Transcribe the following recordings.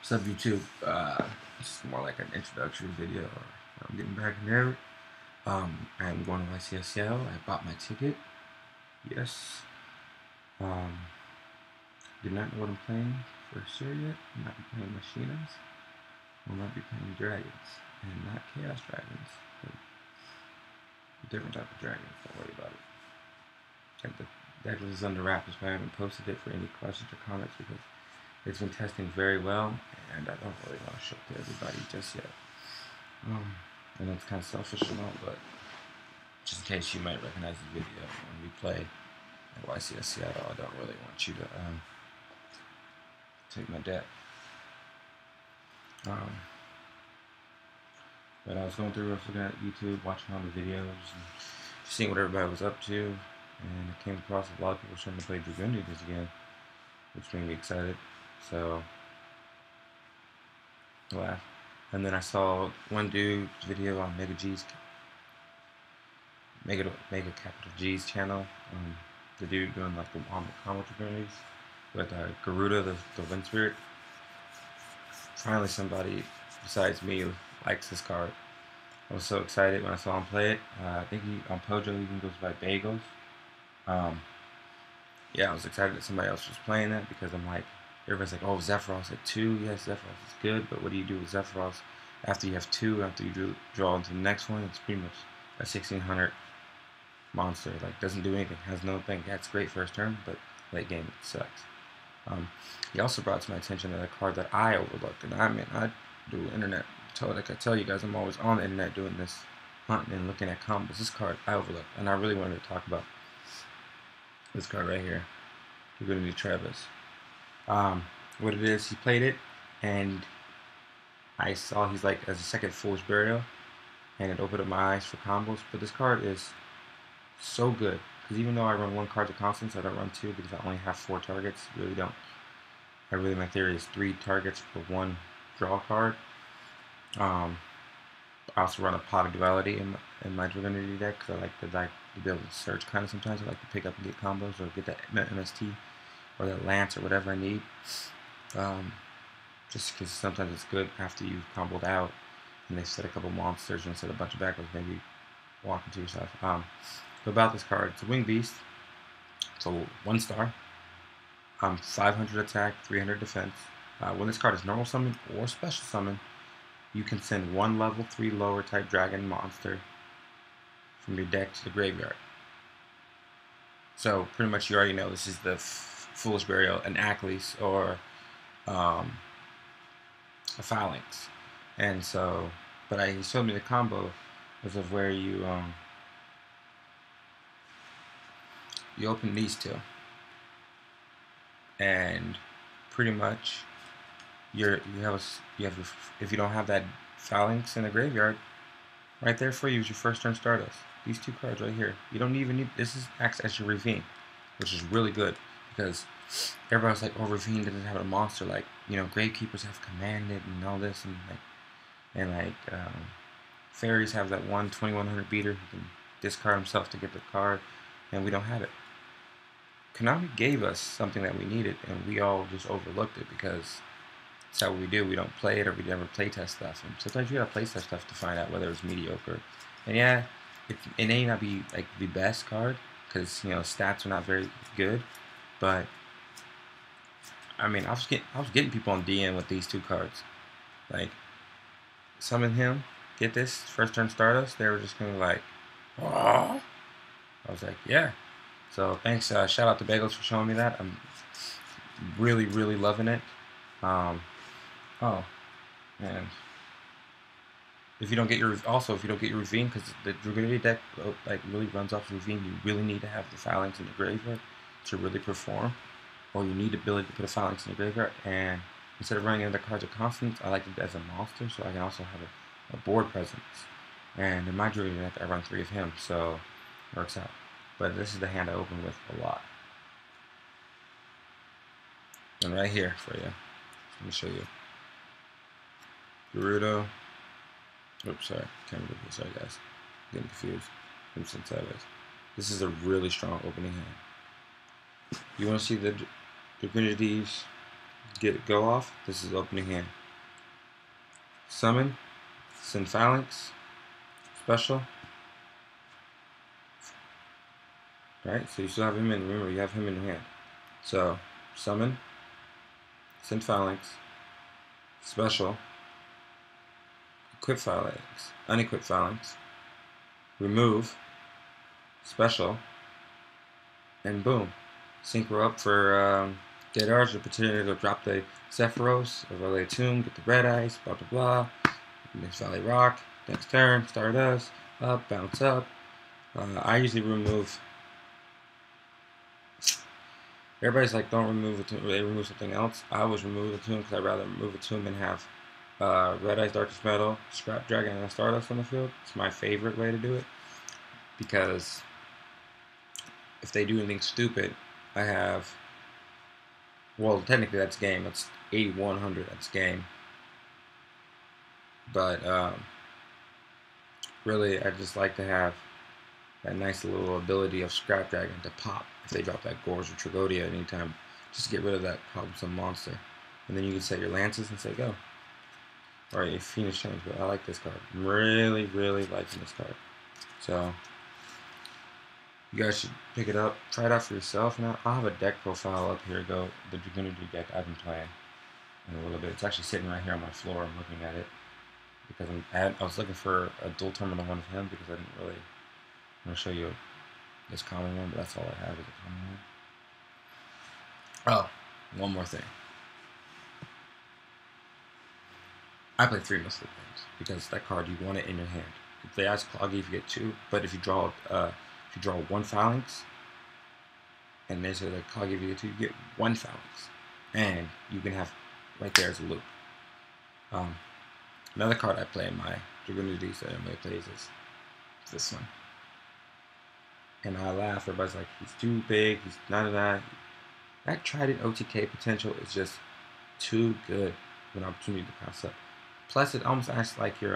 What's up, YouTube? It's more like an introductory video. I'm getting back in there. I'm going to YCSL. I bought my ticket. Yes. Um, did not know what I'm playing for sure yet. I'm not be playing Machinas. Will not be playing Dragons. And not Chaos Dragons. But a different type of dragons. Don't worry about it. Like the deck is under wraps, but I haven't posted it for any questions or comments because it's been testing very well, and I don't really want to show it to everybody just yet. I know it's kind of selfish and all, but just in case you might recognize the video when we play at YCS Seattle, I don't really want you to take my deck. But I was going through, I was looking at YouTube, watching all the videos, and seeing what everybody was up to, and I came across a lot of people starting to play Dragunities again, which made me excited. So, laugh. And then I saw one dude's video on Mega Capital G's channel. The dude doing like the combo Dragunities with Garuda, the Wind Spirit. Finally, somebody besides me likes this card. I was so excited when I saw him play it. I think on Pojo even goes by Bagels. Yeah, I was excited that somebody else was playing that because I'm like, everybody's like, oh, Zephyros at 2. Yes, Zephyros is good, but what do you do with Zephyros after you have 2? After you draw into the next one, it's pretty much a 1600 monster. Like, doesn't do anything, has no thing. Yeah, it's great first turn, but late game it sucks. He also brought to my attention that a card that I overlooked, and I do internet. Like I tell you guys, I'm always on the internet doing this, hunting and looking at combos. This card I overlooked, and I really wanted to talk about this card right here. We're going to do Travis. What it is, he played it, and I saw he's like as a second Foolish Burial, and it opened up my eyes for combos. But this card is so good because even though I run 1 card to Constance, I don't run 2 because I only have 4 targets. Really don't. My theory is 3 targets for 1 draw card. I also run a Pot of Duality in my Dragunity deck because I like to be able to search kind of sometimes. I like to pick up and get combos or get that MST or that Lance or whatever I need. Just because sometimes it's good after you've comboed out and they set a couple monsters and set a bunch of backwards, maybe walk into yourself. So about this card, it's a Winged Beast. It's a 1-star. 500 attack, 300 defense. When this card is normal summon or special summon, you can send 1 level 3 lower type dragon monster from your deck to the graveyard. So pretty much you already know this is the Foolish Burial, an Aklis, or a Phalanx. And so, but he showed me the combo of where you open these 2, and pretty much if you don't have that Phalanx in the graveyard, right there for you is your first turn Stardust. These 2 cards right here. You don't even need, acts as your Ravine, which is really good because everybody's like, oh, Ravine doesn't have a monster like, Gravekeepers have Commanded and all this, and Fairies have that 2100 beater who can discard himself to get the card, and we don't have it. Konami gave us something that we needed, and we all just overlooked it because that's how we do. We don't play it, or we never playtest stuff. And sometimes you gotta playtest stuff to find out whether it's mediocre. And yeah, it may not be like the best card because stats are not very good, but I mean, I was getting people on DN with these 2 cards. Like, summon him, get this first turn Stardust. They were just gonna like, oh. I was like, yeah. So thanks, shout out to Bagels for showing me that. I'm really, really loving it. Oh, and if you don't get your Ravine, because the Dragunity deck like really runs off Ravine, you really need to have the Phalanx in the graveyard to really perform, or you need the ability to put a Phalanx in the graveyard. And instead of running other cards of Constance, I like it as a monster, so I can also have a board presence. And in my Dragunity deck, I run 3 of him, so it works out. But this is the hand I open with a lot. And right here for you, let me show you. Gerudo. Oops, sorry. Can't remember. Sorry, guys. I'm getting confused. I'm sideways. This is a really strong opening hand. You want to see the Dragunities go off? This is opening hand. summon, send Phalanx, special. Right, so you still have him in, remember you have him in your hand. So, summon, send Phalanx, special, equip Phalanx, unequip Phalanx, remove, special, and boom. Synchro up for Dead Arch, the opportunity to drop the Zephyros, overlay Tomb, get the Red Ice, blah blah blah. Next Valley Rock, next turn, Stardust, up, bounce up. I usually remove. Everybody's like, don't remove a tomb, they remove something else. I always remove a tomb because I'd rather remove a tomb and have Red Ice, Darkest Metal, Scrap Dragon, and a Stardust on the field. It's my favorite way to do it because if they do anything stupid, I have. Well, technically that's game. That's 8100. That's game. But really, I just like to have that nice little ability of Scrap Dragon to pop if they drop that Gorge or Tragodia anytime, just to get rid of that troublesome monster. And then you can set your Lances and say go. Alright, your Phoenix Change, but I like this card. I'm really, really liking this card. So, you guys should pick it up, try it out for yourself. Now, I'll have a deck profile up here, the Dragunity deck I've been playing in a little bit. It's actually sitting right here on my floor. I'm looking at it because I was looking for a dual terminal one of him because I didn't really. I'm going to show you this common one, but that's all I have is a common one. Oh, one more thing. I play 3 most of the games because that card, you want it in your hand. If they ask Cloggy, if you get 2, but if you draw 1 Phalanx, and they say that Cloggy, if you get 2, you get 1 Phalanx, and you can have right there as a loop. Another card I play in my Dragunities that everybody plays is this one. And I laugh. Everybody's like, he's too big. He's not that. That Trident OTK potential is just too good of an opportunity to pass up. Plus, it almost acts like your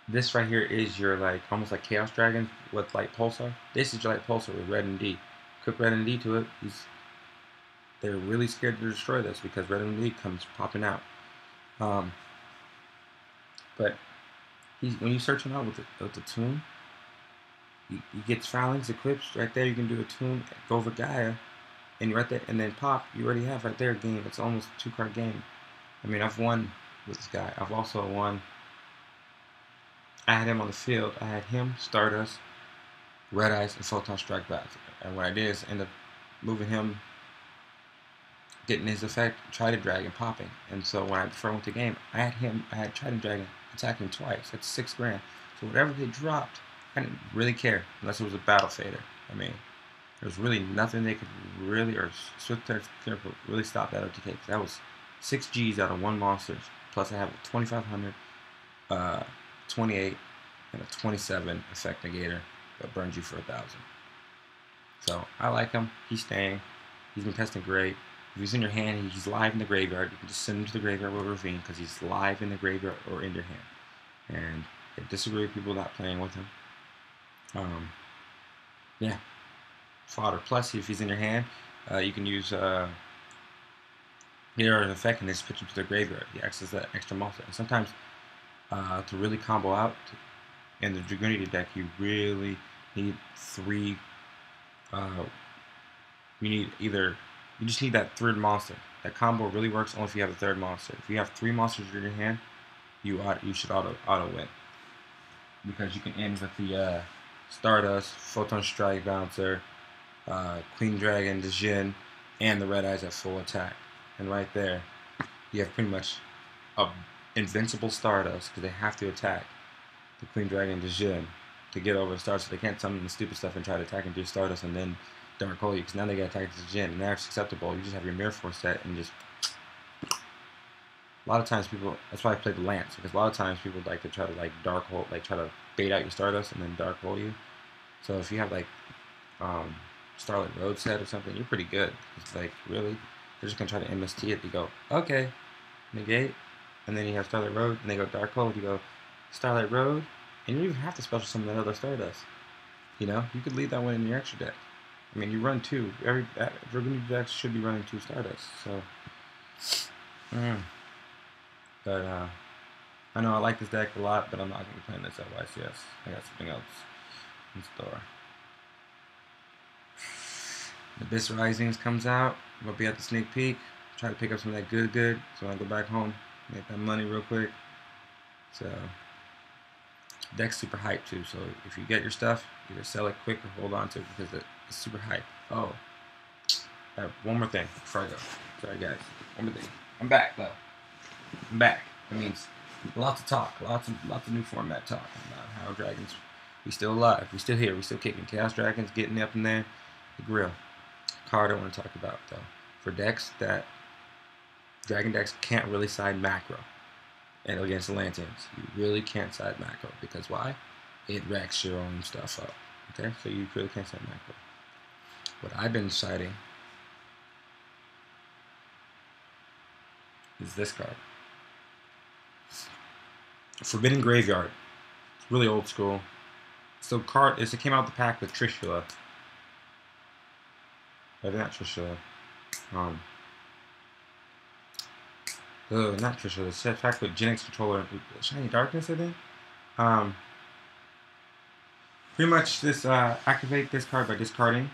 This right here is your like almost like Chaos Dragon with Light Pulsar. This is your Light Pulsar with Red and D. Equip Red and D to it. They're really scared to destroy this because Red and D comes popping out. But when you search him out with the Tomb, you get Phalanx equipped right there. You can do a Tomb, go over Gaia, and right there, and then pop. You already have right there a game. It's almost a 2-card game. I mean, I've won with this guy. I've also won. I had him on the field. I had him, Stardust, Red Ice, and Photon Strike Back. And what I did is end up moving him, getting his effect, Trident Dragon popping. And so when I went to game, I had Trident Dragon attacking twice. That's $6 grand. So whatever they dropped, I didn't really care unless it was a Battle Fader. I mean, there was really nothing they could really, or Swift could really stop that OTK. That was 6 Gs out of 1 monster. Plus I have a 2500, 28, and a 27 effect negator that burns you for 1,000. So I like him. He's staying. He's been testing great. If he's in your hand, he's live in the graveyard. You can just send him to the graveyard with Ravine because he's live in the graveyard or in your hand. And I disagree with people not playing with him. Yeah, fodder. Plus, if he's in your hand, you can use an effect and just pitch him to the graveyard. He acts as that extra monster. And sometimes, to really combo out in the Dragunity deck, you really need 3. You just need that 3rd monster. That combo really works only if you have a 3rd monster. If you have 3 monsters in your hand, you should auto win because you can end with the Stardust, Photon Strike Bouncer, Queen Dragon, Djinn, and the Red Eyes at full attack. And right there, you have pretty much a invincible Stardust because they have to attack the Queen Dragon, Djinn to get over the Stardust. So they can't summon the stupid stuff and try to attack into your Stardust and then Dark Hole you because now they got attack into Djinn and that's acceptable. You just have your Mirror Force set and just. A lot of times people, that's why I play the Lance, because a lot of times people like to try to like Dark Hole, like try to bait out your Stardust and then Dark Hole you. So if you have like Starlight Road set or something, you're pretty good. It's like, really? They're just going to try to MST it. You go, okay, negate, and then you have Starlight Road, and they go Dark Hole, you go Starlight Road, and you don't even have to special summon that other Stardust. You know, you could leave that one in your extra deck. I mean, you run 2. Every Dragunity deck should be running 2 Stardust, so. But I know I like this deck a lot, but I'm not going to be playing this at YCS. I got something else in store. The Abyss Risings comes out. I'm going to be at the sneak peek. Try to pick up some of that good. So I go back home, make that money real quick. So, deck's super hype too. So if you get your stuff, either sell it quick or hold on to it because it's super hype. Oh, one more thing before I go. Sorry guys. One more thing. I'm back though. I'm back. That means lots of talk, lots of new format talk about how Dragons. We still alive. We still here. We still kicking. Chaos Dragons getting up in there. The grill. Card I want to talk about though. For decks that Dragon decks can't really side macro, and against the Lanterns, you really can't side macro because why? It wrecks your own stuff up. Okay, so you really can't side macro. What I've been siding is this card. Forbidden Graveyard. It's really old school. So card it came out the pack with Trishula. But not Trishula. Not Trishula. It's the pack with Genix Controller and Shiny Darkness, I think. Pretty much this activate this card by discarding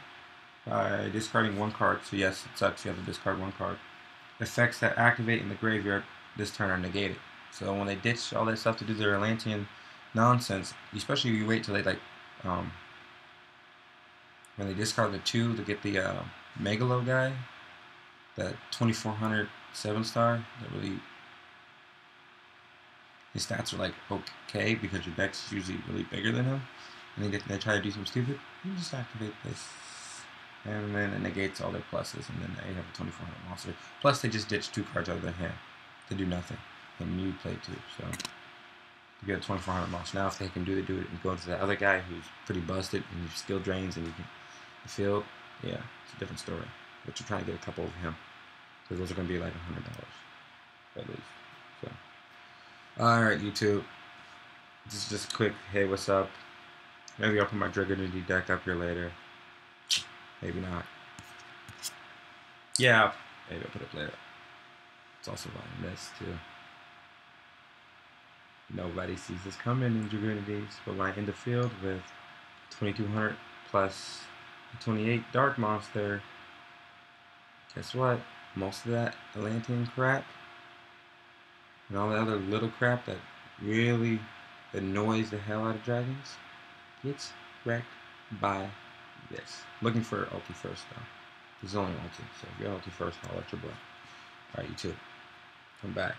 one card. So yes, it sucks. You have to discard one card. Effects that activate in the graveyard this turn are negated. So when they ditch all that stuff to do their Atlantean nonsense, especially if you wait till they when they discard the 2 to get the Megalo guy, that 2400 7-star, that really his stats are like okay because your deck's usually really bigger than him, and they try to do something stupid. You just activate this, and then it negates all their pluses, and then they have a 2400 monster. Plus, they just ditch 2 cards out of their hand to do nothing, and you play 2, so you get a 2400 monster. Now, if they can do it, and go to the other guy who's pretty busted, and you skill drains, and you can the field, yeah, it's a different story. But you're trying to get a couple of him, because those are going to be like $100 at least. So, all right, YouTube. This is just a quick. Hey, what's up? Maybe I'll put my Dragonity deck up here later. Maybe not. Yeah, maybe I'll put it later. It's also on this too. Nobody sees this coming in Dragonities, but when I end the field with 2200 plus 28 Dark Monster, guess what? Most of that Atlantean crap and all the other little crap that really annoys the hell out of Dragons gets wrecked by this. Looking for ulti first though. This is only ulti, so if you're ulti first, I'll let your boy. Alright, you too. Come back.